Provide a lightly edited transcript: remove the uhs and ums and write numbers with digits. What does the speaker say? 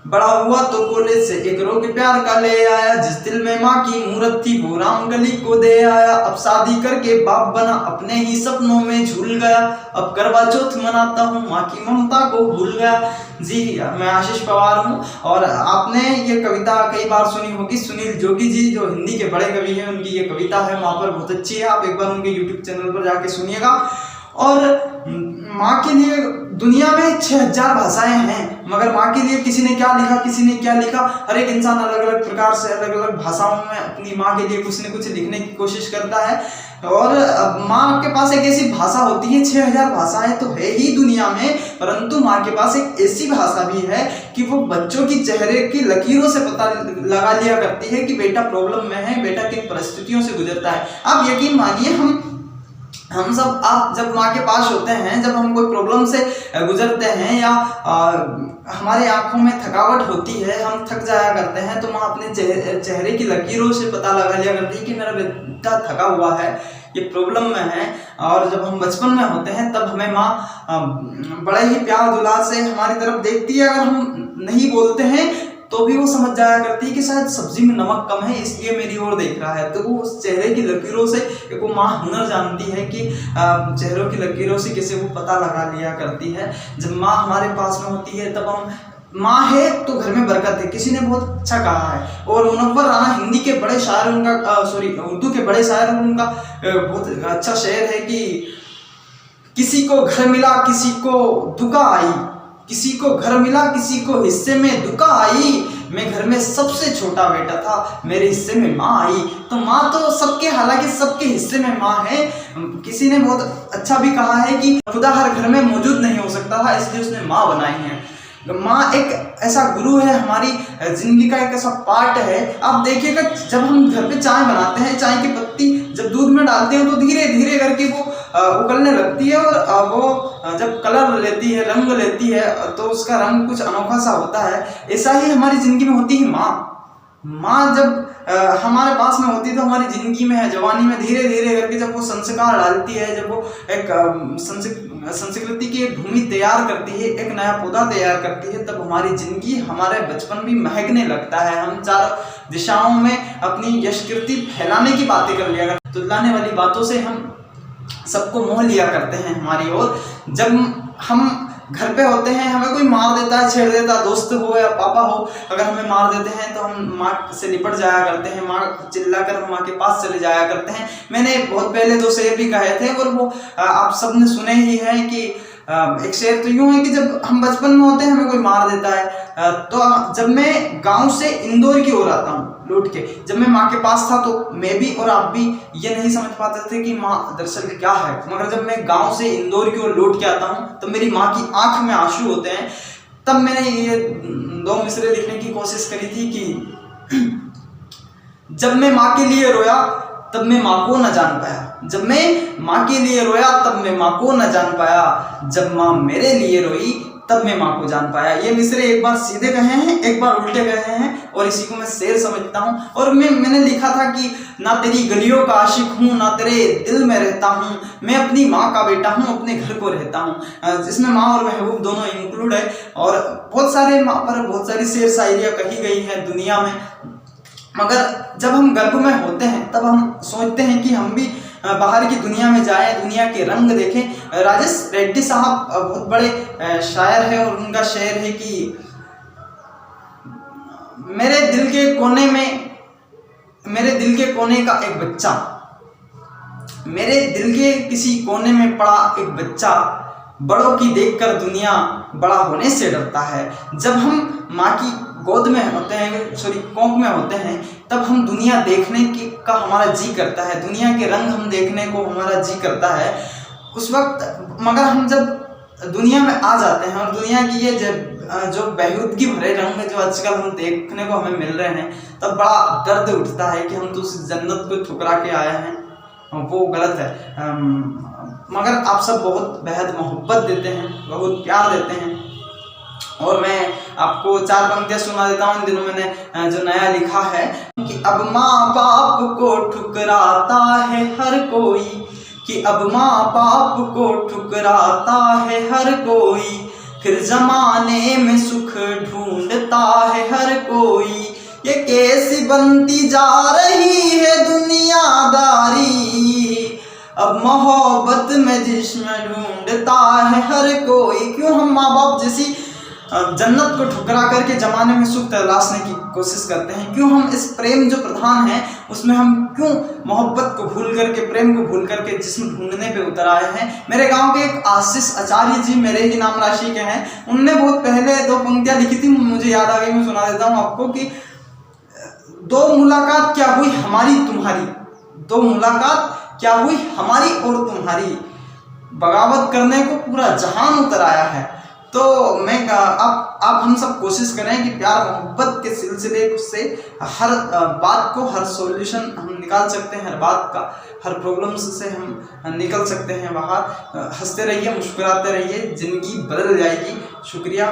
बड़ा हुआ तो कॉलेज से एक रोके प्यार का ले आया, जिस दिल में माँ की मूरत थी वो राम गली को दे आया। अब शादी करके बाप बना, अपने ही सपनों में झूल गया, अब करवा चौथ मनाता हूँ माँ की ममता को भूल गया। जी, मैं आशीष पवार हूँ और आपने ये कविता कई बार सुनी होगी। सुनील जोगी जी जो हिंदी के बड़े कवि हैं, उनकी ये कविता है वहाँ पर बहुत अच्छी है, आप एक बार उनके यूट्यूब चैनल पर जाके सुनिएगा। और माँ के लिए दुनिया में 6000 भाषाएं हैं, मगर माँ के लिए किसी ने क्या लिखा, किसी ने क्या लिखा। हर एक इंसान अलग अलग प्रकार से अलग अलग भाषाओं में अपनी माँ के लिए कुछ न कुछ लिखने की कोशिश करता है। और माँ के पास एक ऐसी भाषा होती है, 6000 भाषाएं तो है ही दुनिया में, परंतु माँ के पास एक ऐसी भाषा भी है कि वो बच्चों की चेहरे की लकीरों से पता लगा लिया करती है कि बेटा प्रॉब्लम में है, बेटा किन परिस्थितियों से गुजरता है। आप यकीन मानिए, हम सब आप जब माँ के पास होते हैं, जब हम कोई प्रॉब्लम से गुजरते हैं या हमारे आंखों में थकावट होती है, हम थक जाया करते हैं, तो माँ अपने चेहरे की लकीरों से पता लगा लिया करती है कि मेरा बेटा थका हुआ है, ये प्रॉब्लम में है। और जब हम बचपन में होते हैं तब हमें माँ बड़े ही प्यार दुलार से हमारी तरफ देखती है। अगर हम नहीं बोलते हैं तो भी वो समझ जाया करती है कि शायद सब्जी में नमक कम है, इसलिए मेरी ओर देख रहा है। तो वो उस चेहरे की लकीरों से, एक वो माँ हुनर जानती है कि चेहरों की लकीरों से कैसे वो पता लगा लिया करती है। जब माँ हमारे पास में होती है तब हम, माँ है तो घर में बरकत है, किसी ने बहुत अच्छा कहा है। और मुनव्वर राना हिंदी के बड़े शायर, उनका उर्दू के बड़े शायर, उनका बहुत अच्छा शेर है कि किसी को घर मिला किसी को दुका आई, किसी को घर मिला किसी को हिस्से में दुका आई, मैं घर में सबसे छोटा बेटा था, मेरे हिस्से में माँ आई। तो माँ तो सबके, हालांकि सबके हिस्से में माँ है। किसी ने बहुत अच्छा भी कहा है कि खुदा हर घर में मौजूद नहीं हो सकता था, इसलिए उसने माँ बनाई है। माँ एक ऐसा गुरु है, हमारी जिंदगी का एक ऐसा पार्ट है। आप देखिएगा, जब हम घर पे चाय बनाते हैं, चाय की पत्ती जब दूध में डालते हैं तो धीरे धीरे करके वो उगलने लगती है, और वो जब कलर लेती है, रंग लेती है, तो उसका रंग कुछ अनोखा सा होता है। ऐसा ही हमारी जिंदगी में होती है माँ। माँ जब हमारे पास में होती है तो हमारी जिंदगी में है, जवानी में धीरे धीरे करके जब वो संस्कार डालती है, जब वो एक संस्कृति की एक भूमि तैयार करती है, एक नया पौधा तैयार करती है, तब हमारी जिंदगी, हमारे बचपन भी महकने लगता है। हम चारों दिशाओं में अपनी यशकीर्ति फैलाने की बातें कर लिया करते, तुलने वाली बातों से हम सबको मोह लिया करते हैं हमारी ओर। जब हम घर पे होते हैं, हमें कोई मार देता है, छेड़ देता है, दोस्त हो या पापा हो, अगर हमें मार देते हैं तो हम माँ से लिपट जाया करते हैं, माँ चिल्लाकर हम माँ के पास चले जाया करते हैं। मैंने बहुत पहले 2 शेर भी कहे थे, और वो आप सबने सुने ही है कि एक शेर तो यूं है कि जब हम बचपन में होते हैं, हमें कोई मार देता है, तो जब मैं गांव से इंदौर की ओर आता हूँ लौट के, जब मैं माँ के पास था तो मैं भी और आप भी ये नहीं समझ पाते थे कि माँ दरअसल क्या है। मगर जब मैं गांव से इंदौर की ओर लौट के आता हूँ तो मेरी माँ की आंख में आंसू होते हैं। तब मैंने ये 2 मिसरे लिखने की कोशिश करी थी कि जब मैं माँ के लिए रोया तब मैं माँ को न जान पाया, जब मैं माँ के लिए रोया तब मैं माँ को न जान पाया, जब माँ मेरे लिए रोई तब मैं माँ को जान पाया। ये मिसरे एक बार सीधे कहे हैं, एक बार उल्टे कहे हैं, और इसी को मैं शेर समझता हूँ। और मैंने लिखा था कि ना तेरी गलियों का आशिक हूँ, ना तेरे दिल में रहता हूँ, मैं अपनी माँ का बेटा हूँ, अपने घर को रहता हूँ। जिसमें माँ और महबूब दोनों इंक्लूड है। और बहुत सारे माँ पर बहुत सारी शेर शायरियाँ कही गई हैं दुनिया में। मगर जब हम गर्भ में होते हैं तब हम सोचते हैं कि हम भी बाहर की दुनिया में जाएं, दुनिया के रंग देखें। राजेश रेड्डी साहब बहुत बड़े शायर हैं, और उनका शेर है कि मेरे दिल के कोने का एक बच्चा, मेरे दिल के किसी कोने में पड़ा एक बच्चा, बड़ों की देखकर दुनिया बड़ा होने से डरता है। जब हम माँ की गोद में होते हैं, कोख में होते हैं, तब हम दुनिया देखने का हमारा जी करता है, दुनिया के रंग हम देखने को हमारा जी करता है उस वक्त। मगर हम जब दुनिया में आ जाते हैं और दुनिया की ये जो बेहूदगी भरे रंग जो आजकल हम देखने को हमें मिल रहे हैं, तब बड़ा दर्द उठता है कि हम तो उस जन्नत को ठुकरा के आए हैं, वो गलत है। मगर आप सब बहुत बेहद मोहब्बत देते हैं, बहुत प्यार देते हैं। और मैं आपको 4 पंक्तियां सुना देता हूँ। इन दिनों मैंने जो नया लिखा है कि अब माँ बाप को ठुकराता है हर कोई, कि अब माँ बाप को ठुकराता है हर कोई, फिर जमाने में सुख ढूंढता है हर कोई, ये कैसी बनती जा रही है दुनियादारी। अब मोहब्बत में जिस्म ढूंढता है हर कोई, क्यों हम माँ बाप जैसी जन्नत को ठुकरा करके जमाने में सुख तलाशने की कोशिश करते हैं। क्यों हम इस प्रेम जो प्रधान है उसमें हम क्यों मोहब्बत को भूल करके, प्रेम को भूल करके जिस्म ढूंढने पे उतर आए हैं। मेरे गांव के एक आशीष आचार्य जी मेरे ही नाम राशि के हैं, उनने बहुत पहले 2 पंक्तियां लिखी थी, मुझे याद आ गई, मैं सुना देता हूँ आपको कि 2 मुलाकात क्या हुई हमारी तुम्हारी, 2 मुलाकात क्या हुई हमारी और तुम्हारी, बगावत करने को पूरा जहान उतर आया है। तो मैं अब हम सब कोशिश करें कि प्यार मोहब्बत के सिलसिले से हर बात को, हर सॉल्यूशन हम निकाल सकते हैं, हर बात का, हर प्रॉब्लम्स से हम निकल सकते हैं बाहर। हंसते रहिए, मुस्कुराते रहिए, जिंदगी बदल जाएगी। शुक्रिया।